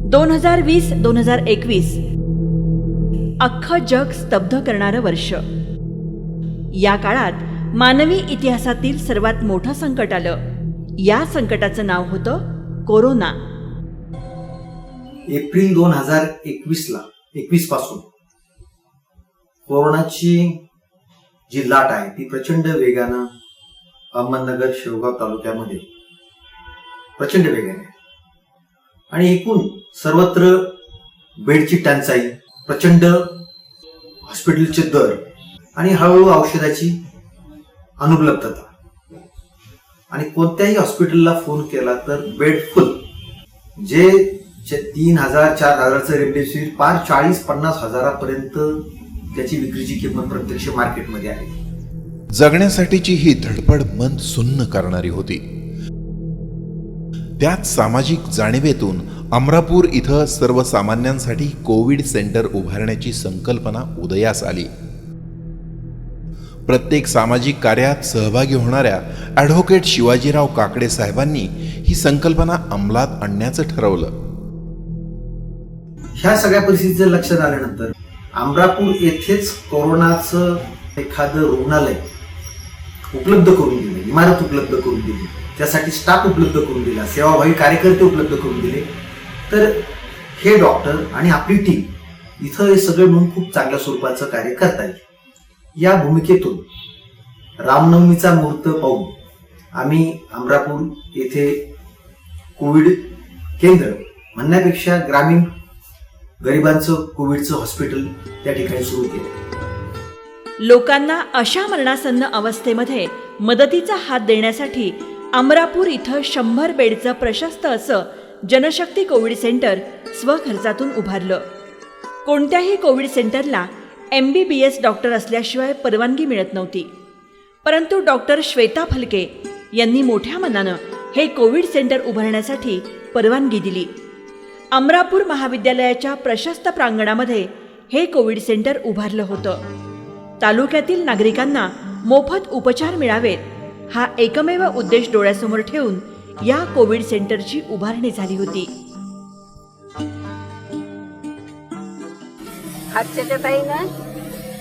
2020-2021 अख्खं जग स्तब्ध करणारं वर्ष. या काळात मानवी इतिहासातील सर्वात मोठं संकट आलं. या संकटाचं नाव होतं कोरोना. एप्रिल 2021 पासून कोरोनाची जी लाट आहे ती प्रचंड वेगानं अहमदनगर शेवगाव तालुक्यामध्ये प्रचंड वेगाने आणि एकूण सर्वत्र बेडची टंचाई, प्रचंड हॉस्पिटलचे दर आणि हळूहळू औषधाची अनुपलब्धता आणि कोणत्याही हॉस्पिटलला फोन केला तर बेड फुल. जे 3,000-4,000चं रेमडेसिवीर पार 40-50 हजारापर्यंत त्याची विक्रीची किंमत प्रत्यक्ष मार्केटमध्ये आहे. जगण्यासाठीची ही धडपड मन सुन्न करणारी होती. त्यात सामाजिक जाणीवेतून अमरापूर इथं सर्वसामान्यांसाठी कोविड सेंटर उभारण्याची संकल्पना उदयास आली. प्रत्येक सामाजिक कार्यात सहभागी होणाऱ्या ॲडव्होकेट शिवाजीराव काकडे साहेबांनी ही संकल्पना अंमलात आणण्याचं ठरवलं. ह्या सगळ्या परिस्थितीचं लक्षात आल्यानंतर अमरापूर येथेच कोरोनाचं एखादं रुग्णालय उपलब्ध करून दिले, इमारत उपलब्ध करून दिली, त्यासाठी स्टाफ उपलब्ध करून दिला, सेवाभावी कार्यकर्ते उपलब्ध करून दिले तर हे डॉक्टर आणि आपली टीम इथं हे सगळं मिळून खूप चांगल्या स्वरूपाचं कार्य करता येईल. या भूमिकेतून रामनवमीचा मुहूर्त पाहून आम्ही अमरापूर येथे कोविड केंद्र म्हणण्यापेक्षा ग्रामीण गरिबांचं कोविडचं हॉस्पिटल त्या ठिकाणी सुरू केलं. लोकांना अशा मरणासन्न अवस्थेमध्ये मदतीचा हात देण्यासाठी अमरापूर इथं 100 बेडचं प्रशस्त असं जनशक्ती कोविड सेंटर स्वखर्चातून उभारलं. कोणत्याही कोविड सेंटरला MBBS डॉक्टर असल्याशिवाय परवानगी मिळत नव्हती. परंतु डॉक्टर श्वेता फलके यांनी मोठ्या मनानं हे कोविड सेंटर उभारण्यासाठी परवानगी दिली. अमरापूर महाविद्यालयाच्या प्रशस्त प्रांगणामध्ये हे कोविड सेंटर उभारलं होतं. तालुक्यातील नागरिकांना मोफत उपचार मिळावेत हा एकमेव उद्देश डोळ्यासमोर ठेवून या कोविड सेंटरची उभारणी झाली होती. हातच्या ताईनं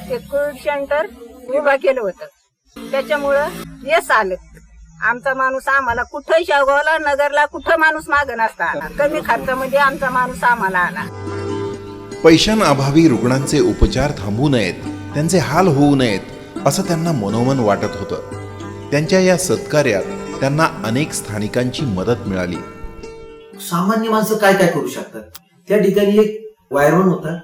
ते कोविड सेंटर उभा केलं होतं. त्याच्यामुळं यश आलं. आमचा माणूस आम्हाला कुठंही शेवगावला नगरला कुठं माणूस मागं नसता आला. कमी खर्चामध्ये आमचा माणूस आम्हाला आला. पैशांअभावी रुग्णांचे उपचार थांबू नयेत, त्यांचे हाल होऊ नयेत असं त्यांना मनोमन वाटत होतं. त्यांच्या या सत्कार्यात त्यांना अनेक स्थानिकांची मदत मिळाली. सामान्य माणसं काय काय करू शकतात. त्या ठिकाणी एक वायरमन होता,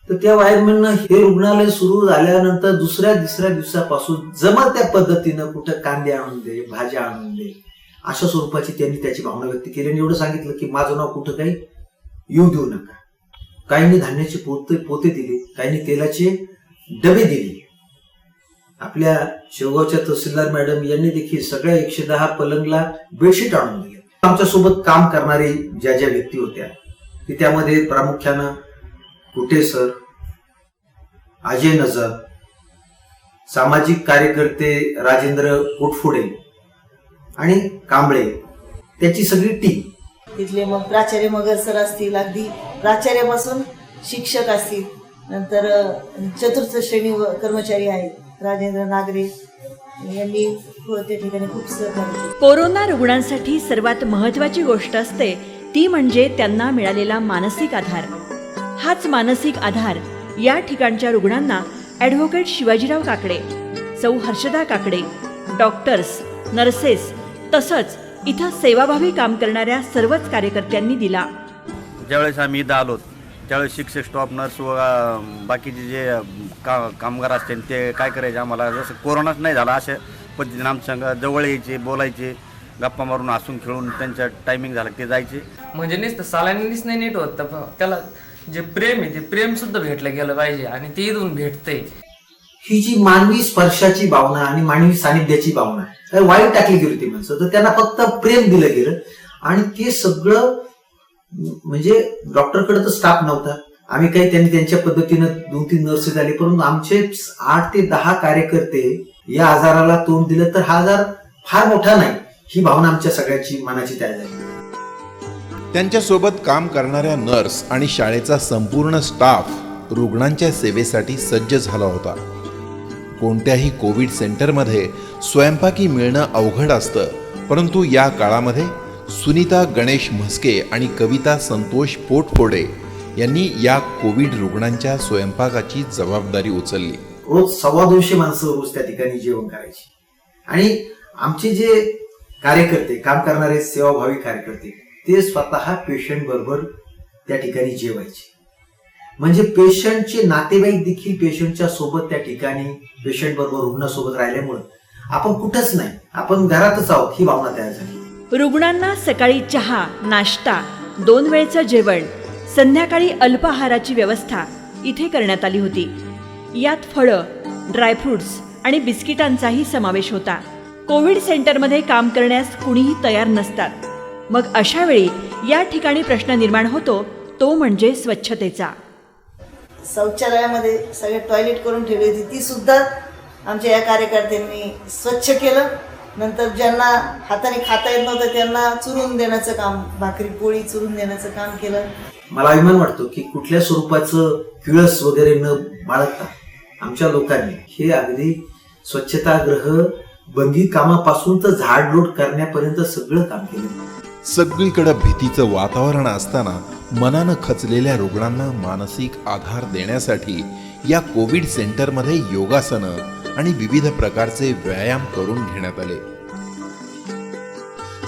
तर त्या वायरमॅननं हे रुग्णालय सुरू झाल्यानंतर दुसऱ्या तिसऱ्या दिवसापासून जमत त्या पद्धतीनं कुठं कांदे आणून दे, भाज्या आणून दे अशा स्वरूपाची त्यांनी त्याची भावना व्यक्त केली आणि एवढं सांगितलं की माझं नाव कुठं काही येऊ देऊ नका. काहींनी धान्याचे पोते दिले, काहींनी तेलाचे डबे दिले. आपल्या शेवगावच्या तहसीलदार मॅडम यांनी देखील सगळ्या 110 पलंगला बेडशीट आणून दिले. आमच्यासोबत काम करणारे ज्या ज्या व्यक्ती होत्या की त्यामध्ये प्रामुख्यानं कुटे सर, अजय नजर, सामाजिक कार्यकर्ते राजेंद्र कोटफोडे आणि कांबळे, त्याची सगळी टीम. तिथले मग प्राचार्य मगर सर असतील, अगदी प्राचार्यापासून शिक्षक असतील, नंतर चतुर्थ श्रेणी कर्मचारी आहेत राजेंद्र नागरे यांनी त्या ठिकाणी खूप सहकार्य. कोरोना रुग्णांसाठी सर्वात महत्त्वाची गोष्ट असते ती म्हणजे त्यांना मिळालेला मानसिक आधार. हाच मानसिक आधार या ठिकाणच्या रुग्णांना ॲडव्होकेट शिवाजीराव काकडे, सौ हर्षदा काकडे, डॉक्टर्स, नर्सेस तसंच इथं सेवाभावी काम करणाऱ्या सर्वच कार्यकर्त्यांनी दिला. ज्यावेळेस आम्ही इथं आलो त्यावेळेस शिक्षक, स्टॉफ, नर्स व बाकीचे जे कामगार असतील ते काय करायचे, आम्हाला जसं कोरोनाच नाही झाला अशा पद्धतीने आमच्या जवळ यायचे, बोलायचे, गप्पा मारून हसून खेळून त्यांच्या टायमिंग झालं ते जायचे. म्हणजे नुसतं सालानीच नाही नीट होत, त्याला जे प्रेम आहे ते प्रेम सुद्धा भेटलं गेलं पाहिजे आणि ते इथून भेटते. ही जी मानवी स्पर्शाची भावना आणि मानवी सानिध्याची भावना वाईट टाकली गेली होती माणसं, तर त्यांना फक्त प्रेम दिलं गेलं आणि ते सगळं म्हणजे डॉक्टरकडे तर स्टाफ नव्हता. आम्ही काही त्यांनी त्यांच्या पद्धतीनं 2-3 नर्सेस आले, परंतु आमचे 8 ते 10 कार्यकर्ते या आजाराला तोंड दिलं तर हा आजार फार मोठा नाही ही भावना आमच्या सगळ्यांची मनाची तयार झाली. त्यांच्यासोबत काम करणाऱ्या नर्स आणि शाळेचा संपूर्ण स्टाफ रुग्णांच्या सेवेसाठी सज्ज झाला होता. कोणत्याही कोविड सेंटरमध्ये स्वयंपाकी मिळणं अवघड असतं, परंतु या काळामध्ये सुनीता गणेश म्हस्के आणि कविता संतोष पोटफोडे यांनी या कोविड रुग्णांच्या स्वयंपाकाची जबाबदारी उचलली. रोज 125 माणसं रोज त्या ठिकाणी जेवण करायची. आणि आमचे जे कार्यकर्ते, काम करणारे सेवाभावी कार्यकर्ते, ते स्वतः पेशंट बरोबर त्या ठिकाणी जेवायचे. म्हणजे पेशंटचे नातेवाईक देखील पेशंटच्या सोबत त्या ठिकाणी पेशंट बरोबर रुग्णासोबत राहिल्यामुळं आपण कुठंच नाही, आपण घरातच आहोत ही भावना तयार झाली. रुग्णांना सकाळी चहा, नाश्ता, 2 वेळचं जेवण, संध्याकाळी अल्पाहाराची व्यवस्था इथे करण्यात आली होती. यात फळं, ड्रायफ्रुट्स आणि बिस्किटांचाही समावेश होता. कोविड सेंटरमध्ये काम करण्यास कुणीही तयार नसतात. मग अशा वेळी या ठिकाणी प्रश्न निर्माण होतो, तो म्हणजे स्वच्छतेचा. शौचालयामध्ये सगळे टॉयलेट करून ठेवली होती, ती सुद्धा आमच्या या कार्यकर्त्यांनी स्वच्छ केलं. नंतर ज्यांना हाताने खाता येत नव्हतं त्यांना चुरून देण्याचं काम, भाकरी पोळी चुरून देण्याचं काम केलं. मला अभिमान वाटतो की कुठल्या स्वरूपाचं किळस वगैरे न बाळगता आमच्या लोकांनी हे अगदी स्वच्छतागृह बंदी कामापासून तर झाडलोट करण्यापर्यंत सगळं काम केलं. सगळीकडे भीतीचं वातावरण असताना मनानं खचलेल्या रुग्णांना मानसिक आधार देण्यासाठी या कोविड सेंटरमध्ये योगासनं आणि विविध प्रकारचे व्यायाम करून घेण्यात आले.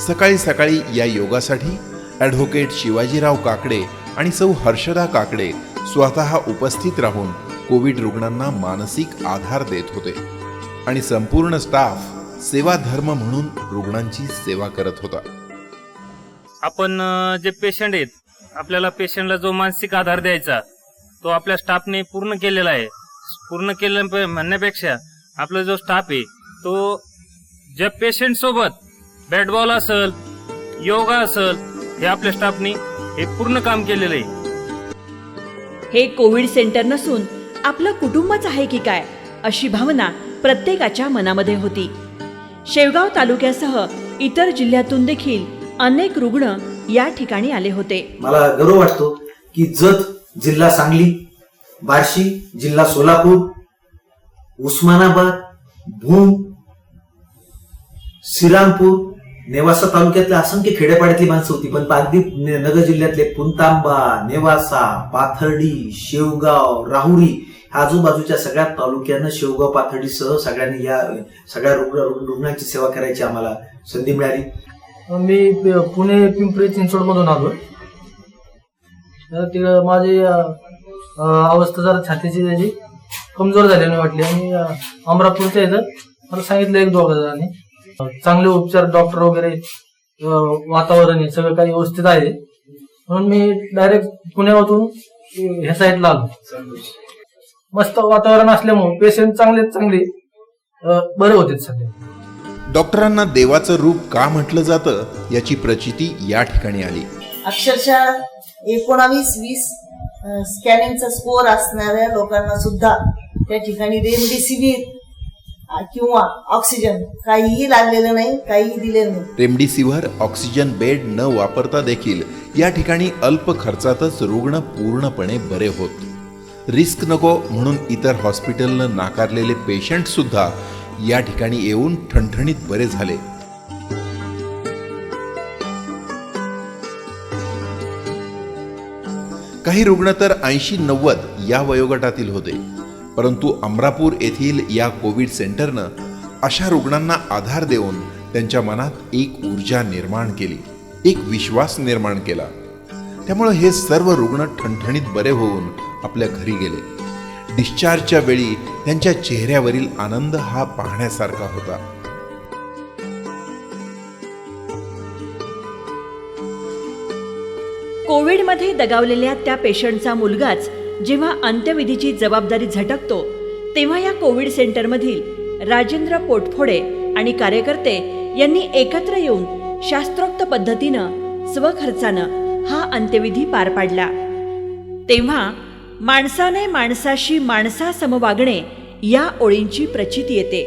सकाळी सकाळी या योगासाठी ॲडव्होकेट शिवाजीराव काकडे आणि सौ हर्षदा काकडे स्वतः उपस्थित राहून कोविड रुग्णांना मानसिक आधार देत होते आणि संपूर्ण स्टाफ सेवा धर्म म्हणून रुग्णांची सेवा करत होता. आपण जे पेशंट आहेत, आपल्याला पेशंटला जो मानसिक आधार द्यायचा तो आपल्या स्टाफने पूर्ण केलेला आहे. पूर्ण केलं म्हणण्यापेक्षा आपला जो स्टाफ आहे तो ज्या पेशंट सोबत बॅटबॉल असेल, योगा असेल, हे आपल्या स्टाफने हे पूर्ण काम केलेलं आहे. हे कोविड सेंटर नसून आपलं कुटुंबच आहे की काय, अशी भावना प्रत्येकाच्या मनामध्ये होती. शेवगाव तालुक्यासह इतर जिल्ह्यातून देखील अनेक रुग्ण या ठिकाणी आले होते. मला गर्व वाटतो की जत जिल्हा सांगली, बार्शी जिल्हा सोलापूर, उस्मानाबाद, भूम, श्रीरामपूर, नेवासा तालुक्यातल्या असंख्य खेड्यापाड्यातली माणसं होती. पण अगदी नगर जिल्ह्यातले पुंतांबा, नेवासा, पाथर्डी, शेवगाव, राहुरी आजूबाजूच्या सगळ्या तालुक्यांना शेवगाव पाथर्डीसह सगळ्यांनी या सगळ्या रुग्णांची सेवा करायची आम्हाला संधी मिळाली. मी पुणे पिंपरी चिंचवड मधून आलो. तिकडं माझी अवस्था जरा छातीची त्याची कमजोर झालेली वाटली आणि अमरापूरच्या इथं मला सांगितलं एक दोघं जणांनी चांगले उपचार, डॉक्टर वगैरे, वातावरण हे सगळं काही व्यवस्थित आहे म्हणून मी डायरेक्ट पुण्यातून ह्या साईडला आलो. मस्त वातावरण असल्यामुळे पेशंट चांगले बरे होते सध्या. डॉक्टरांना देवाचं रूप का म्हटलं जातं याची प्रचिती या ठिकाणी आली. अक्षरशः 19-20 स्कॅनिंगचा स्कोअर असणाऱ्या लोकांना सुद्धा त्या ठिकाणी रेमडेसिवीर किंवा ऑक्सिजन काहीही लागलेलं नाही, काहीही दिलेलं नाही. रेमडेसिवीर ऑक्सिजन बेड न वापरता देखील या ठिकाणी अल्प खर्चातच रुग्ण पूर्णपणे बरे होत. रिस्क नको म्हणून इतर हॉस्पिटलनं नाकारलेले पेशंट सुद्धा या ठिकाणी येऊन ठणठणीत बरे झाले. काही रुग्ण तर 80-90 या वयोगटातील होते. परंतु अमरापूर येथील या कोविड सेंटरनं अशा रुग्णांना आधार देऊन त्यांच्या मनात एक ऊर्जा निर्माण केली, एक विश्वास निर्माण केला. त्यामुळे हे सर्व रुग्ण ठणठणीत बरे होऊन आपल्या घरी गेले. डिस्चार्जच्या वेळी त्यांच्या चेहऱ्यावरील आनंद हा पाहण्यासारखा होता. कोविडमध्ये दगावलेल्या त्या पेशंटचा मुलगाच जेव्हा अंत्यविधीची जबाबदारी झटकतो, तेव्हा या कोविड सेंटरमधील राजेंद्र पोटफोडे आणि कार्यकर्ते यांनी एकत्र येऊन शास्त्रोक्त पद्धतीनं स्वखर्चानं हा अंत्यविधी पार पाडला. तेव्हा माणसाने माणसाशी माणसासम वागणे या ओळींची प्रचिती येते.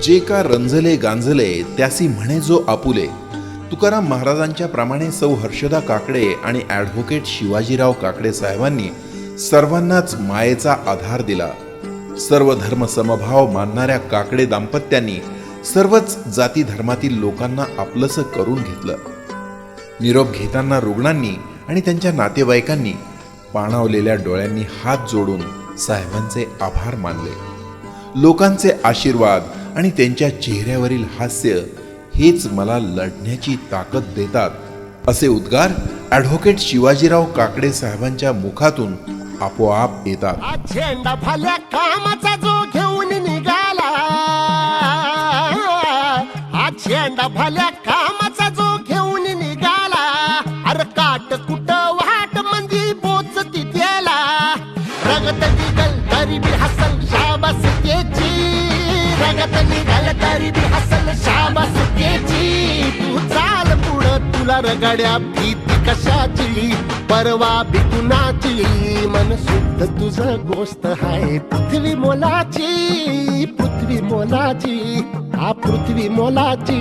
जे का रंजले गांजले त्यासी म्हणे जो आपुले. तुकाराम महाराजांच्या प्रमाणे सौ हर्षदा काकडे आणि ॲडव्होकेट शिवाजीराव काकडे साहेबांनी सर्वांनाच मायेचा आधार दिला. सर्व धर्म समभाव मानणाऱ्या काकडे दाम्पत्यांनी सर्वच जाती धर्मातील लोकांना आपलंसं करून घेतलं. निरोप घेताना रुग्णांनी आणि त्यांच्या नातेवाईकांनी पाणावलेल्या डोळ्यांनी हात जोडून साहेबांचे आभार मानले. लोकांचे आशीर्वाद आणि त्यांच्या चेहऱ्यावरील हास्य हेच मला लढण्याची ताकद देतात, असे उद्गार ॲडव्होकेट शिवाजीराव काकडे साहेबांच्या मुखातून आपोआप येतात. झेंडा भल्या कामाचा जो घेऊन निघाला, हा झेंडा भल्या कामाचा जो घेऊन निघाला, अरे काट कुट वाट मंदी पोचती त्याला, रगत निघल तरी बी हसल शाबास त्याची, रगत निघल तरी बी हसल शाबास त्याची. तू चाल पुढं तुला रगड्या भीती कशाची, परवा बी कुणाची, मन शुद्ध तुझं गोष्ट हाय पृथ्वी मोलाची, पृथ्वी मोलाची, हा पृथ्वी मोलाची,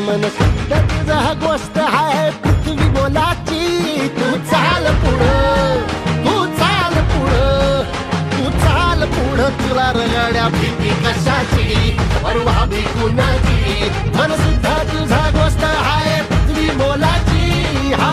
मन शुद्ध तुझं गोष्ट हाय पृथ्वी मोलाची. तू चाल पुढं, तू चाल पुढं, तू चाल पुढं तुला रगड्या भीती कशाची, परवा बी कुणाची, मन शुद्ध तुझा गोष्ट हाय पृथ्वी मोलाची, हा